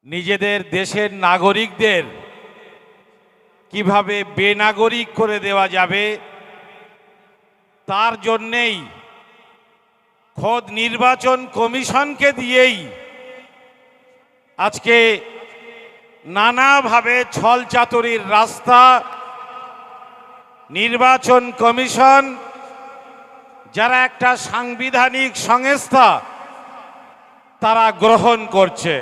নিজেদের দেশের নাগরিকদের কিভাবে বেনাগরিক করে দেওয়া যাবে তার জন্যেই খোদ নির্বাচন কমিশনকে দিয়েই আজকে নানাভাবে ছলচাতুরির রাস্তা নির্বাচন কমিশন যারা একটা সাংবিধানিক সংস্থা তারা গ্রহণ করছে।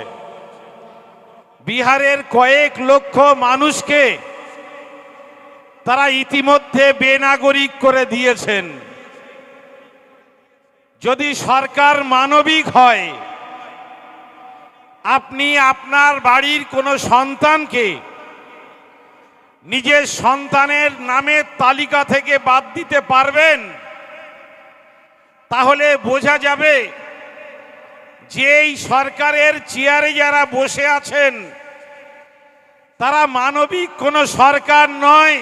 বিহারের কয়েক লক্ষ মানুষকে তারা ইতিমধ্যে বেনাগরিক করে দিয়েছেন। যদি সরকার মানবিক হয়, আপনি আপনার বাড়ির কোনো সন্তানকে নিজের সন্তানের নামের তালিকা থেকে বাদ দিতে পারবেন? তাহলে বোঝা যাবে যে এই সরকারের চেয়ারে যারা বসে আছেন তারা মানবিক কোনো সরকার নয়,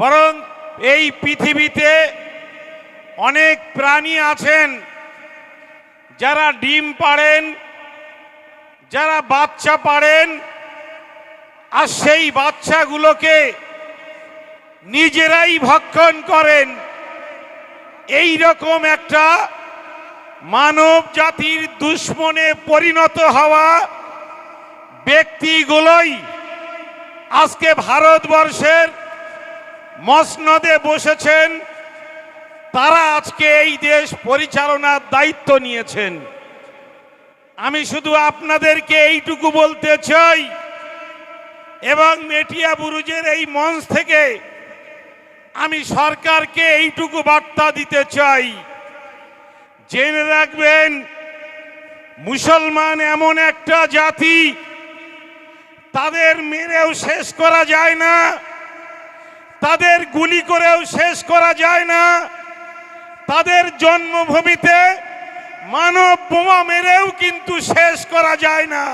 বরং এই পৃথিবীতে অনেক প্রাণী আছেন যারা ডিম পাড়েন, যারা বাচ্চা পাড়েন, আর সেই বাচ্চাগুলোকে নিজেরাই ভক্ষণ করেন। এই রকম একটা মানব জাতির দুশ্মনে পরিণত হওয়া ব্যক্তিগুলোই আজকে ভারতবর্ষের মসনদে বসেছেন। তারা আজকে এই দেশ পরিচালনার দায়িত্ব নিয়েছেন। আমি শুধু আপনাদেরকে এইটুকু বলতে চাই এবং মেটিয়া বুরুজের এই মঞ্চ থেকে আমি সরকারকে এইটুকু বার্তা দিতে চাই, জেনে রাখবেন মুসলমান এমন একটা জাতি, তাদের মেরেও শেষ করা যায় না, তাদের গুলি করেও শেষ করা যায় না, তাদের জন্মভূমিতে মানব বোমা মেরেও কিন্তু শেষ করা যায় না।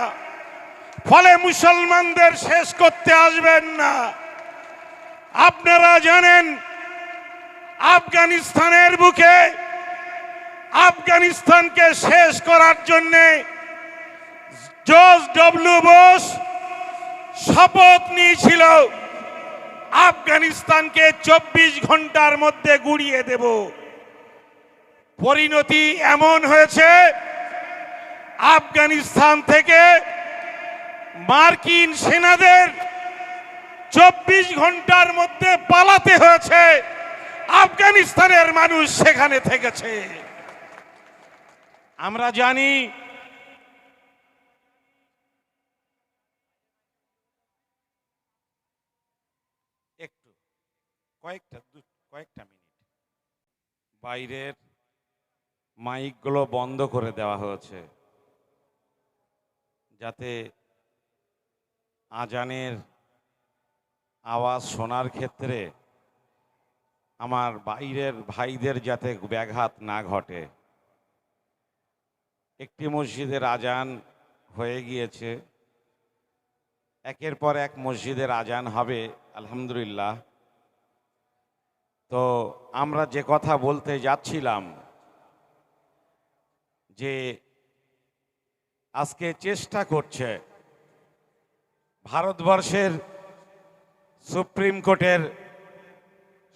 ফলে মুসলমানদের শেষ করতে আসবেন না। আপনারা জানেন আফগানিস্তানের বুকে আফগানিস্তানকে শেষ করার জন্য জর্জ ডব্লিউ বুশ শপথ নিয়েছিল আফগানিস্তানকে 24 ঘন্টার মধ্যে গুড়িয়ে দেব। পরিণতি এমন হয়েছে আফগানিস্তান থেকে মার্কিন সেনাদের 24 ঘন্টার মধ্যে পালাতে হয়েছে। আফগানিস্তানের মানুষ সেখানে থেকেছে। আমরা জানি একটু কয়েকটা মিনিট বাইরের মাইকগুলো বন্ধ করে দেওয়া হয়েছে যাতে আজানের আওয়াজ শোনার ক্ষেত্রে আমার বাইরের ভাইদের যাতে ব্যাঘাত না ঘটে। একটি মসজিদের আজান হয়ে গিয়েছে, একের পর এক মসজিদের আজান হবে আলহামদুলিল্লাহ। তো আমরা যে কথা বলতে যাচ্ছিলাম যে আজকে চেষ্টা করছে ভারতবর্ষের সুপ্রিম কোর্টের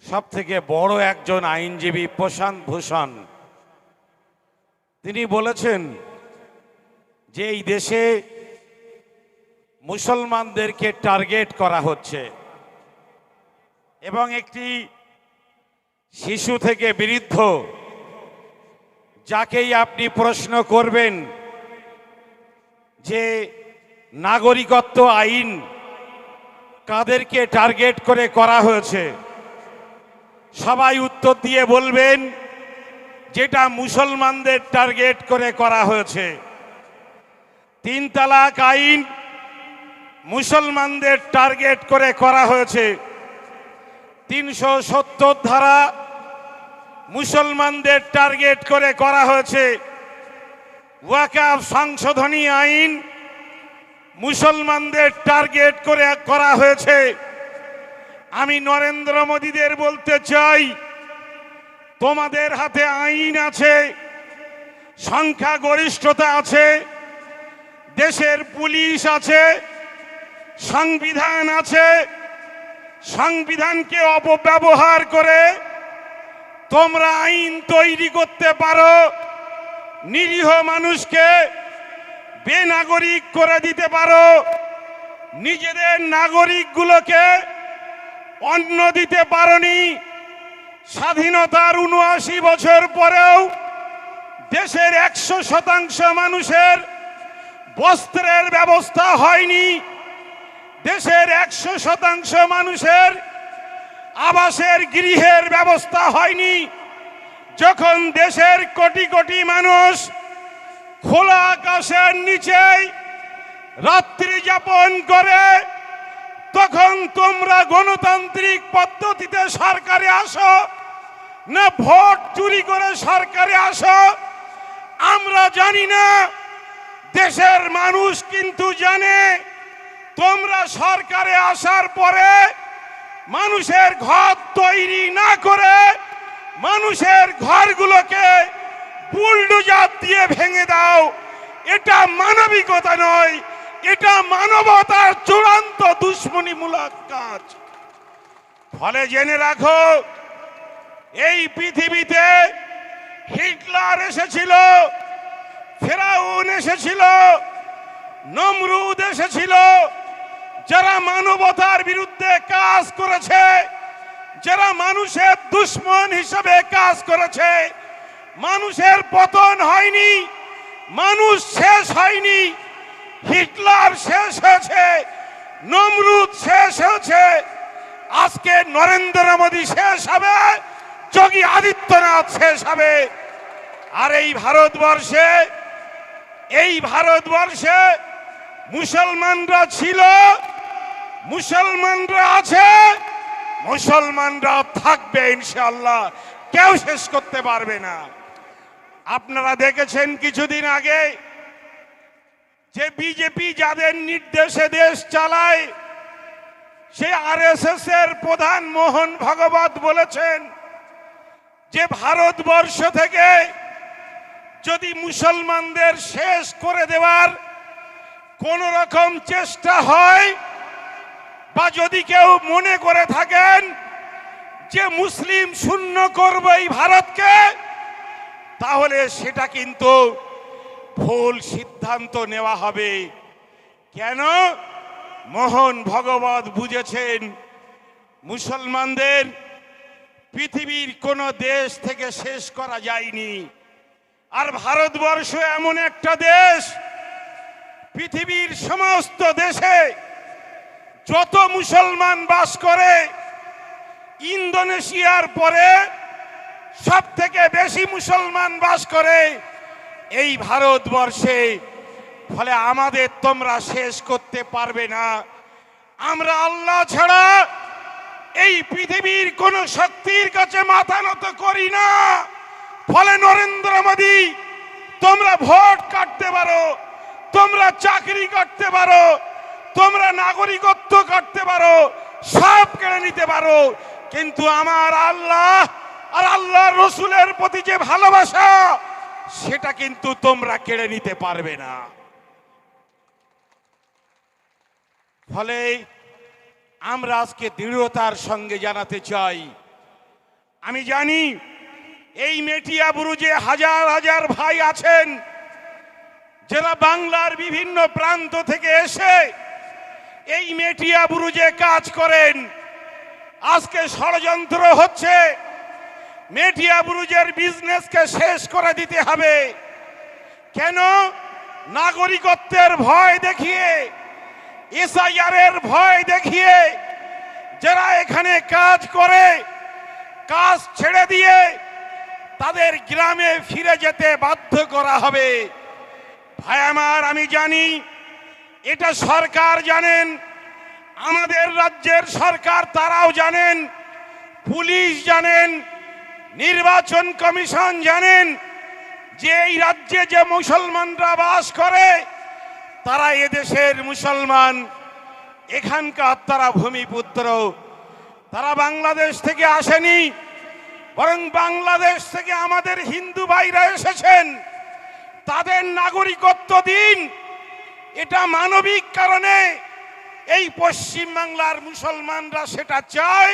সবথেকে বড় একজন আইনজীবী প্রশান্ত ভূষণ, তিনি বলেছেন যে এই দেশে মুসলমানদেরকে টার্গেট করা হচ্ছে এবং একটি শিশু থেকে বৃদ্ধ যাকেই আপনি প্রশ্ন করবেন যে নাগরিকত্ব আইন কাদেরকে টার্গেট করে করা হয়েছে, সবাই উত্তর দিয়ে বলবেন যেটা মুসলমানদের টার্গেট করে করা হয়েছে। 3 তালাক আইন মুসলমানদের টার্গেট করে করা হয়েছে। 370 ধারা মুসলমানদের টার্গেট করে করা হয়েছে। ওয়াকফ সংশোধনী আইন মুসলমানদের টার্গেট করে করা হয়েছে। আমি নরেন্দ্র মোদীদের বলতে চাই, তোমাদের হাতে আইন আছে, সংখ্যাগরিষ্ঠতা আছে, দেশের পুলিশ আছে, সংবিধান আছে, সংবিধানকে অপব্যবহার করে তোমরা আইন তৈরি করতে পারো, নিরীহ মানুষকে বেনাগরিক করে দিতে পারো, নিজেদের নাগরিকগুলোকে অন্ন দিতে পারোনি। স্বাধীনতার ৭৯ বছর পরেও দেশের ১০০% মানুষের বস্ত্রের ব্যবস্থা হয়নি, দেশের ১০০% মানুষের আবাসের গৃহের ব্যবস্থা হয়নি। যখন দেশের কোটি কোটি মানুষ খোলা আকাশের নিচেই রাত্রি যাপন করে, তখন তোমরা গণতান্ত্রিক পদ্ধতিতে সরকারে আসো না ভোট চুরি করে সরকারে আসো আমরা জানি না, দেশের মানুষ কিন্তু জানে। তোমরা সরকারে আসার পরে মানুষের ঘর তৈরি না করে মানুষের ঘরগুলোকে বুলডোজার দিয়ে ভেঙে দাও। এটা মানবিকতা নয়, এটা মানবতার চূড়ান্ত দুশ্মনীমূলক কাজ। ফলে জেনে রাখো, এই পৃথিবীতে হিটলার এসেছিল, ফেরাউন এসেছিল, নমরুদ এসেছিল, যারা মানবতার বিরুদ্ধে কাজ করেছে, যারা মানুষের দুশ্মন হিসেবে কাজ করেছে। মানুষের পতন হয়নি, মানুষ শেষ হয়নি। হিটলার শেষ হয়েছে, নমরুদ শেষ হয়েছে, আজকে নরেন্দ্র মোদী শেষ হবে, যোগী আদিত্যনাথ শেষ হবে। আর এই ভারতবর্ষে মুসলমানরা ছিল, মুসলমানরা আছে, মুসলমানরা থাকবে ইনশাআল্লাহ, কেউ শেষ করতে পারবে না। আপনারা দেখেছেন কিছুদিন আগে যে বিজেপি যাদের নির্দেশে দেশ চালায়, সে আরএসএস এর প্রধান মোহন ভাগবত বলেছেন যে ভারতবর্ষ থেকে যদি মুসলমানদের শেষ করে দেওয়ার কোন রকম চেষ্টা হয়, বা যদি কেউ মনে করে থাকেন যে মুসলিম শূন্য করবে এই ভারতকে, তাহলে সেটা কিন্তু ভুল সিদ্ধান্ত নেওয়া হবে। কেন? মোহন ভাগবত বুঝেছেন মুসলমানদের পৃথিবীর কোন দেশ থেকে শেষ করা যায়নি। আর ভারতবর্ষ এমন একটা দেশ, পৃথিবীর সমস্ত দেশে যত মুসলমান বাস করে, ইন্দোনেশিয়ার পরে সব থেকে বেশি মুসলমান বাস করে এই ভারতবর্ষে। ফলে আমাদের তোমরা শেষ করতে পারবে না। আমরা আল্লাহ ছাড়া এই পৃথিবীর কোন শক্তির কাছে মাথা নত করি না। ফলে নরেন্দ্র মোদী, তোমরা ভোট কাটতে পারো, তোমরা চাকরি কাটতে পারো, তোমরা নাগরিকত্ব কাটতে পারো, সব কেড়ে নিতে পারো, কিন্তু আমার আল্লাহ আর আল্লাহর রসুলের প্রতি যে ভালোবাসা, সেটা কিন্তু তোমরা কেড়ে নিতে পারবে না। ফলে আমরা আজকে দৃঢ়তার সঙ্গে জানাতে চাই, আমি জানি এই মেটিয়াবুরুজে হাজার হাজার ভাই আছেন যারা বাংলার বিভিন্ন প্রান্ত থেকে এসে এই মেটিয়াবুরুজে কাজ করেন। আজকে ষড়যন্ত্র হচ্ছে মেটিয়াবুরুজের বিজনেসকে শেষ করে দিতে হবে। কেন? নাগরিকত্বের ভয় দেখিয়ে, এসআইআর এর ভয় দেখিয়ে যারা এখানে কাজ করে, কাজ ছেড়ে দিয়ে তাদের গ্রামে ফিরে যেতে বাধ্য করা হবে। ভাই আমার, আমি জানি এটা সরকার জানেন, আমাদের রাজ্যের সরকার তারাও জানেন, পুলিশ জানেন, নির্বাচন কমিশন জানেন যে এই রাজ্যে যে মুসলমানরা বাস করে তারা এদেশের মুসলমান, এখানকার তারা ভূমিপুত্র, তারা বাংলাদেশ থেকে আসেনি, বরং বাংলাদেশ থেকে আমাদের হিন্দু ভাইরা এসেছেন। তাদের নাগরিকত্ব দিন, এটা মানবিক কারণে এই পশ্চিম বাংলার মুসলমানরা সেটা চায়,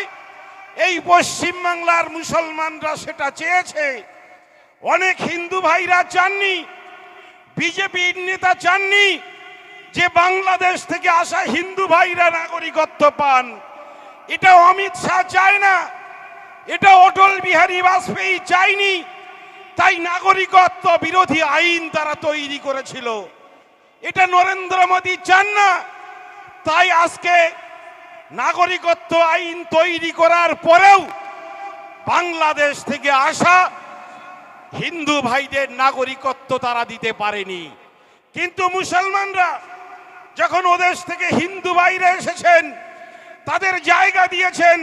এই পশ্চিম বাংলার মুসলমানরা সেটা চেয়েছে। অনেক হিন্দু ভাইরা চাননি, বিজেপির নেতা চাননি যে বাংলাদেশ থেকে আসা হিন্দু ভাইরা নাগরিকত্ব পান। এটা অমিত শাহ চায় না, এটা অটল বিহারী বাজপেয়ী চায়নি। তাই নাগরিকত্ব বিরোধী আইন তারা তৈরি করেছিল। এটা নরেন্দ্র মোদী চান না। তাই আজকে নাগরিকত্ব আইন তৈরি করার পরেও বাংলাদেশ থেকে আসা হিন্দু ভাইদের নাগরিকত্ব তারা দিতে পারেনি। কিন্তু মুসলমানরা যখন ওদেশ থেকে হিন্দু ভাইরা এসেছেন, তাদের জায়গা দিয়েছেন,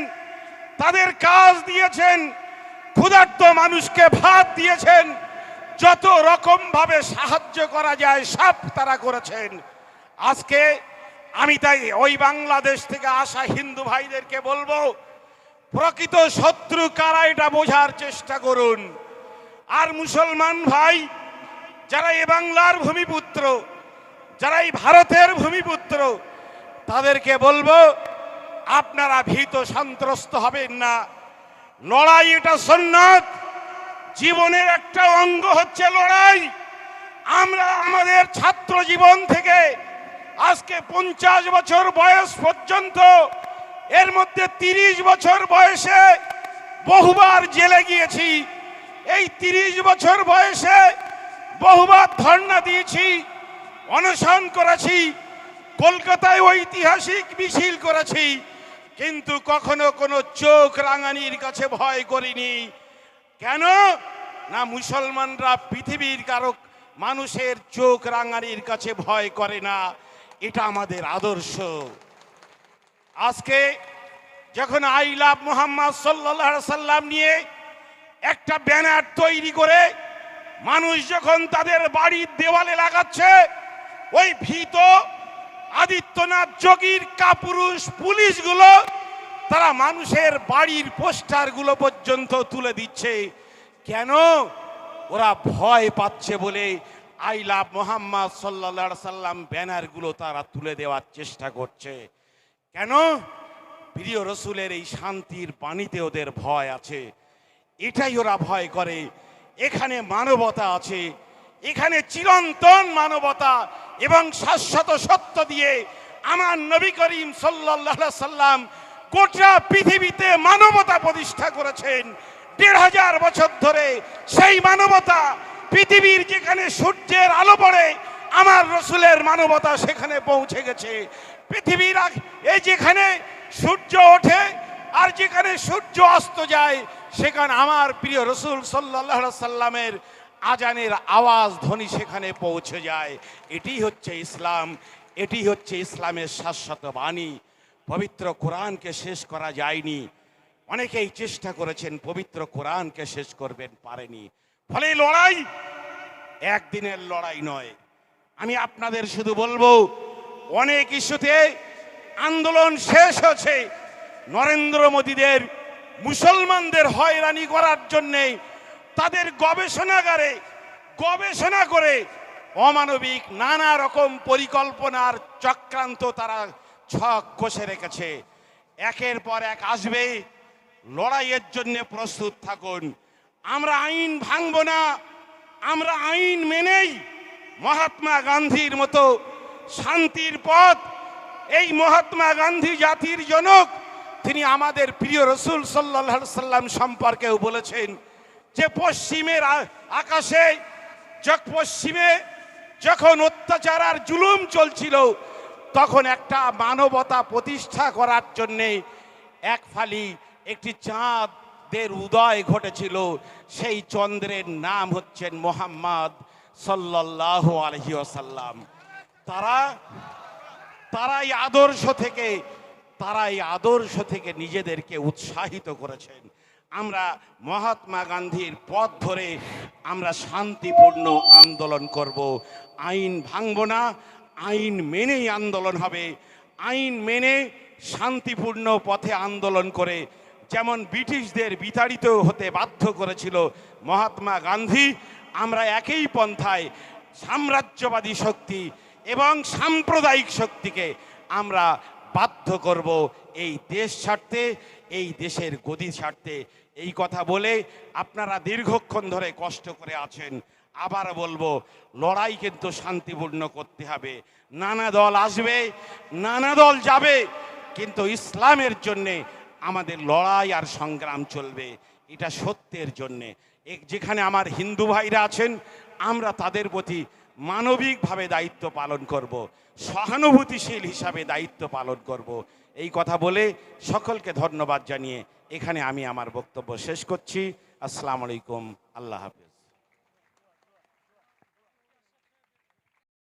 তাদের কাজ দিয়েছেন, ক্ষুধার্ত মানুষকে ভাত দিয়েছেন, যত রকম ভাবে সাহায্য করা যায় সব তারা করেছেন। আজকে আমি তাই ওই বাংলাদেশ থেকে আসা হিন্দু ভাইদেরকে বলবো, প্রকৃত শত্রু কারা এটা বোঝার চেষ্টা করুন। আর মুসলমান ভাই যারা এ বাংলার ভূমিপুত্র, যারা এই ভারতের ভূমিপুত্র, তাদেরকে বলবো আপনারা ভীত সন্ত্রস্ত হবেন না। লড়াই এটা সুন্নাত, জীবনের একটা অঙ্গ হচ্ছে লড়াই। আমরা আমাদের ছাত্র জীবন থেকে আজকে 50 বছর বয়স পর্যন্ত, এর মধ্যে 30 বছর বয়সে বহুবার জেলে গিয়েছি। এই 30 বছর বয়সে বহুবার ধর্ণা দিয়েছি, অনশন করেছি, কলকাতায় ঐতিহাসিক মিছিল করেছি, কিন্তু কখনো কোনো চোখ রাঙানির কাছে ভয় করিনি। কেন না, মুসলমানরা পৃথিবীর কারো মানুষের চোখ রাঙানির কাছে ভয় করে না। এটা আমাদের আদর্শ। আজকে যখন আই লাভ মোহাম্মদ সাল্লাল্লাহু আলাইহি সাল্লাম নিয়ে একটা ব্যানার তৈরি করে মানুষ যখন তাদের বাড়ির দেওয়ালে লাগাচ্ছে, ওই ভীত আদিত্যনাথ যোগীর কাপুরুষ পুলিশগুলো তারা মানুষের বাড়ির পোস্টারগুলো পর্যন্ত তুলে দিচ্ছে। কেন? ওরা ভয় পাচ্ছে বলে আই লাভ মোহাম্মদ সাল্লাল্লাহু আলাইহি সাল্লাম ব্যানারগুলো তারা তুলে দেওয়ার চেষ্টা করছে। কেন? প্রিয় রসুলের এই শান্তির বাণীতে ওদের ভয় আছে, এটাই ওরা ভয় করে। এখানে মানবতা আছে, এখানে চিরন্তন মানবতা এবং শাশ্বত সত্য দিয়ে আমার নবী করিম সাল্লাল্লাহু আলাইহি সাল্লাম গোটা পৃথিবীতে মানবতা প্রতিষ্ঠা করেছেন। ১৫০০ বছর ধরে সেই মানবতা পৃথিবীর যেখানে সূর্যের আলো পড়ে, আমার রসুলের মানবতা সেখানে পৌঁছে গেছে। পৃথিবীর এই যেখানে সূর্য ওঠে আর যেখানে সূর্য অস্ত যায়, সেখানে আমার প্রিয় রসুল সাল্লাল্লাহু আলাইহি সাল্লামের আজানের আওয়াজ ধ্বনি সেখানে পৌঁছে যায়। এটি হচ্ছে ইসলাম, এটি হচ্ছে ইসলামের শাশ্বত বাণী। পবিত্র কোরআনকে শেষ করা যায়নি। অনেকেই চেষ্টা করেছেন পবিত্র কোরআনকে শেষ করবেন, পারেনি। ফলে লড়াই একদিনের লড়াই নয়। আমি আপনাদের শুধু বলবো, অনেক ইস্যুতে আন্দোলন শেষ হচ্ছে। নরেন্দ্র মোদীদের মুসলমানদের হয়রানি করার জন্যে তাদের গবেষণাগারে গবেষণা করে অমানবিক নানা রকম পরিকল্পনার চক্রান্ত তারা ছক কষে রেখেছে। একের পর এক আসবে, লড়াইয়ের জন্য প্রস্তুত থাকুন। আমরা আইন ভাঙব না, আমরা আইন মেনেই মহাত্মা গান্ধীর মতো শান্তির পথ। এই মহাত্মা গান্ধী জাতির জনক, তিনি আমাদের প্রিয় রসুল সাল্লাল্লাহু আলাইহি সাল্লাম সম্পর্কেও বলেছেন যে পশ্চিমের আকাশে পশ্চিমে যখন অত্যাচার আর জুলুম চলছিল, তখন একটা মানবতা প্রতিষ্ঠা করার জন্যে এক ফালি একটি চাঁদের উদয় ঘটেছিল। সেই চন্দ্রের নাম হচ্ছেন মোহাম্মদ সাল্লাল্লাহু আলাইহি ওয়াসাল্লাম। তারা এই আদর্শ থেকে নিজেদেরকে উৎসাহিত করেছেন। আমরা মহাত্মা গান্ধীর পথ ধরে আমরা শান্তিপূর্ণ আন্দোলন করব। আইন ভাঙব না, আইন মেনেই আন্দোলন হবে। আইন মেনে শান্তিপূর্ণ পথে আন্দোলন করে যেমন ব্রিটিশদের বিতাড়িত হতে বাধ্য করেছিল মহাত্মা গান্ধী, আমরা একই পন্থায় সাম্রাজ্যবাদী শক্তি এবং সাম্প্রদায়িক শক্তিকে আমরা বাধ্য করব এই দেশ ছাড়তে, এই দেশের গদি ছাড়তে। এই কথা বলে আপনারা দীর্ঘক্ষণ ধরে কষ্ট করে আছেন, আবার বলবো লড়াই কিন্তু শান্তিপূর্ণ করতে হবে। নানা দল আসবে, নানা দল যাবে, কিন্তু ইসলামের জন্যে আমাদের লড়াই আর সংগ্রাম চলবে, এটা সত্যের জন্যে। যেখানে আমার হিন্দু ভাইরা আছেন, আমরা তাদের প্রতি মানবিকভাবে দায়িত্ব পালন করব, সহানুভূতিশীল হিসাবে দায়িত্ব পালন করব। এই কথা বলে সকলকে ধন্যবাদ জানিয়ে এখানে আমি আমার বক্তব্য শেষ করছি। আসসালামু আলাইকুম, আল্লাহ হাফেজ।